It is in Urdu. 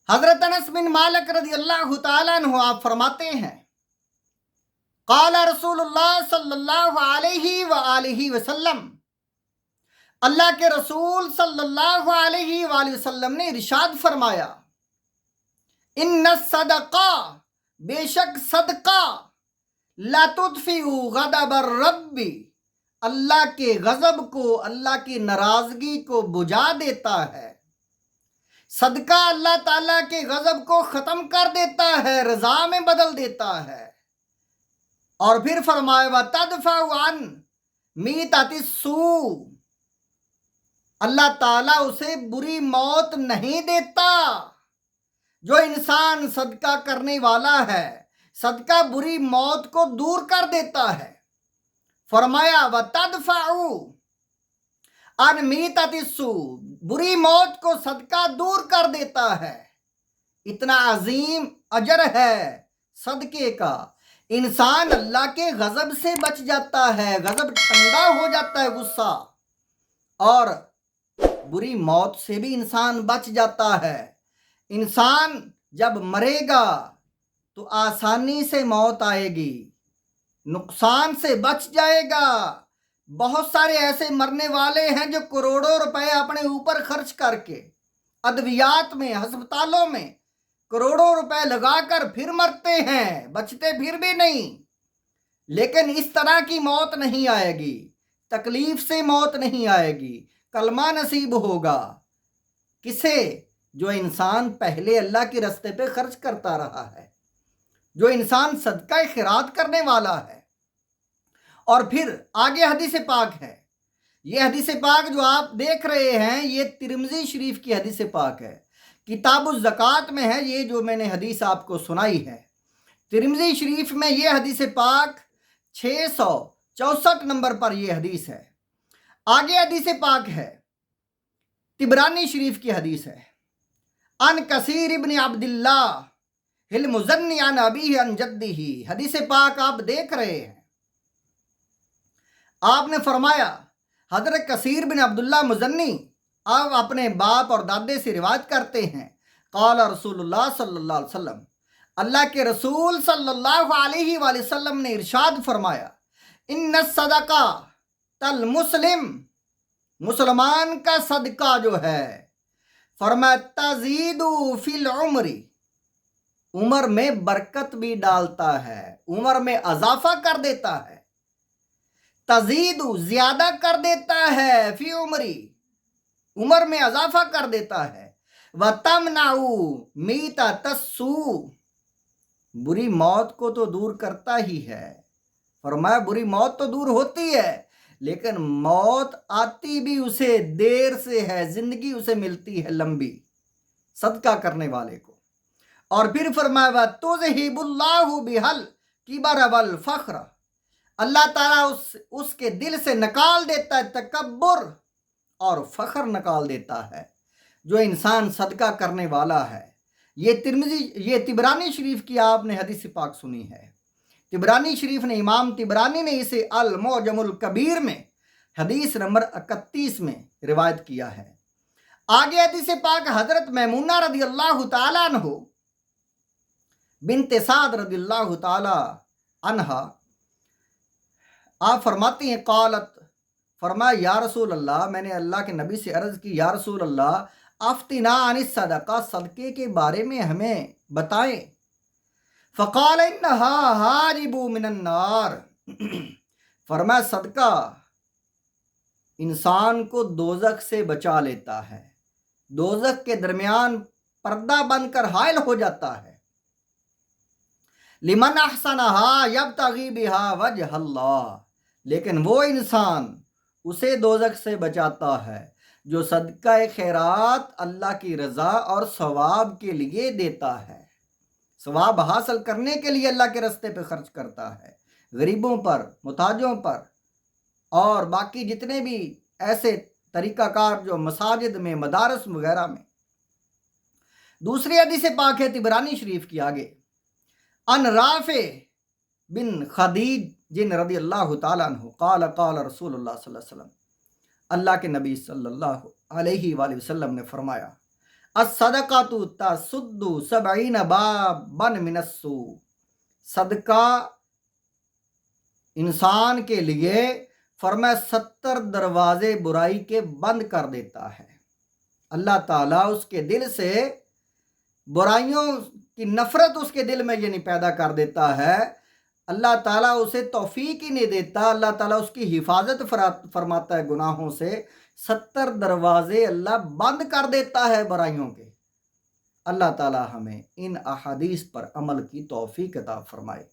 حضرت انس بن مالک رضی اللہ تعالیٰ عنہ آپ فرماتے ہیں قال رسول اللہ صلی اللہ علیہ وآلہ وسلم، اللہ کے رسول صلی اللہ علیہ وآلہ وسلم نے ارشاد فرمایا، ان الصدقہ، بے شک صدقہ، لا تطفئ غضب الرب، اللہ کے غضب کو، اللہ کی ناراضگی کو بجھا دیتا ہے۔ صدقہ اللہ تعالیٰ کے غضب کو ختم کر دیتا ہے، رضا میں بدل دیتا ہے۔ اور پھر فرمایا وَتَدْفَعُ عَنْ مِیتَةِ السُّوءِ، اللہ تعالیٰ اسے بری موت نہیں دیتا۔ جو انسان صدقہ کرنے والا ہے، صدقہ بری موت کو دور کر دیتا ہے۔ فرمایا وَتَدْفَعُ عَنْ مِیتَةِ السُّوءِ، بری موت کو صدقہ دور کر دیتا ہے۔ اتنا عظیم اجر ہے صدقے کا، انسان اللہ کے غضب سے بچ جاتا ہے، غضب ٹھنڈا ہو جاتا ہے، غصہ، اور بری موت سے بھی انسان بچ جاتا ہے۔ انسان جب مرے گا تو آسانی سے موت آئے گی، نقصان سے بچ جائے گا۔ بہت سارے ایسے مرنے والے ہیں جو کروڑوں روپے اپنے اوپر خرچ کر کے ادویات میں، ہسپتالوں میں کروڑوں روپے لگا کر پھر مرتے ہیں، بچتے پھر بھی نہیں۔ لیکن اس طرح کی موت نہیں آئے گی، تکلیف سے موت نہیں آئے گی، کلمہ نصیب ہوگا۔ کسے؟ جو انسان پہلے اللہ کے راستے پہ خرچ کرتا رہا ہے، جو انسان صدقہ خیرات کرنے والا ہے۔ اور پھر آگے حدیث پاک ہے، یہ حدیث پاک جو آپ دیکھ رہے ہیں یہ ترمذی شریف کی حدیث پاک ہے، کتاب الزکوٰۃ میں ہے۔ یہ جو میں نے حدیث آپ کو سنائی ہے ترمذی شریف میں، یہ حدیث پاک 664 نمبر پر یہ حدیث ہے۔ آگے حدیث پاک ہے، طبرانی شریف کی حدیث ہے، ان کثیر ابن عبداللہ المزنی عن ابیہ عن جدہ، حدیث پاک آپ دیکھ رہے ہیں۔ آپ نے فرمایا، حضرت کثیر بن عبداللہ مزنی آپ اپنے باپ اور دادے سے روایت کرتے ہیں، قال رسول اللہ صلی اللہ علیہ وسلم، اللہ کے رسول صلی اللہ علیہ وآلہ وسلم نے ارشاد فرمایا، ان الصدقہ المسلم، مسلمان کا صدقہ جو ہے، فرمایا تزید فی العمر، عمر میں برکت بھی ڈالتا ہے، عمر میں اضافہ کر دیتا ہے، تزید زیادہ کر دیتا ہے، فی عمری، عمر میں اضافہ کر دیتا ہے، وَتَمْنَعُ مِیتَةَ السُّوءِ، بری موت کو تو دور کرتا ہی ہے۔ فرمایا بری موت تو دور ہوتی ہے، لیکن موت آتی بھی اسے دیر سے ہے، زندگی اسے ملتی ہے لمبی، صدقہ کرنے والے کو۔ اور پھر فرمایا وَتُذْهِبُ اللَّهُ بِهَا الْكِبَرَ وَالْفَخْرَ، اللہ تعالیٰ اس کے دل سے نکال دیتا ہے تکبر اور فخر نکال دیتا ہے۔ جو انسان صدقہ کرنے والا ہے، یہ طبرانی شریف کی آپ نے حدیث پاک سنی ہے۔ طبرانی شریف نے، امام طبرانی نے اسے المعجم الکبیر میں حدیث نمبر 31 میں روایت کیا ہے۔ آگے حدیث پاک حضرت میمونہ رضی اللہ تعالیٰ عنہ بنت سعد رضی اللہ تعالیٰ عنہا آپ فرماتی ہیں، قالت، فرمایا یا رسول اللہ، میں نے اللہ کے نبی سے عرض کی، یا رسول اللہ افتنا عن الصدقہ، صدقے کے بارے میں ہمیں بتائیں۔ فقال انہا حاجب من النار، فرمایا صدقہ انسان کو دوزخ سے بچا لیتا ہے، دوزخ کے درمیان پردہ بن کر حائل ہو جاتا ہے۔ لمن احسنہا یبتغی بہا وجہ اللہ، لیکن وہ انسان اسے دوزخ سے بچاتا ہے جو صدقہ خیرات اللہ کی رضا اور ثواب کے لیے دیتا ہے، ثواب حاصل کرنے کے لیے اللہ کے راستے پہ خرچ کرتا ہے، غریبوں پر، محتاجوں پر، اور باقی جتنے بھی ایسے طریقہ کار جو مساجد میں، مدارس وغیرہ میں۔ دوسری حدیث پاک ہے طبرانی شریف کی، آگے ان رافع بن خدیج جن رضی اللہ تعالیٰ عنہ قال قال رسول اللہ صلی اللہ علیہ وسلم، اللہ کے نبی صلی اللہ علیہ وآلہ وسلم نے فرمایا، الصدقۃ تسد 70 بابا من السوء، صدقہ انسان کے لیے فرمایا 70 دروازے برائی کے بند کر دیتا ہے۔ اللہ تعالیٰ اس کے دل سے برائیوں کی نفرت اس کے دل میں یہ نہیں پیدا کر دیتا ہے، اللہ تعالیٰ اسے توفیق ہی نہیں دیتا، اللہ تعالیٰ اس کی حفاظت فرماتا ہے گناہوں سے، 70 دروازے اللہ بند کر دیتا ہے برائیوں کے۔ اللہ تعالیٰ ہمیں ان احادیث پر عمل کی توفیق عطا فرمائے۔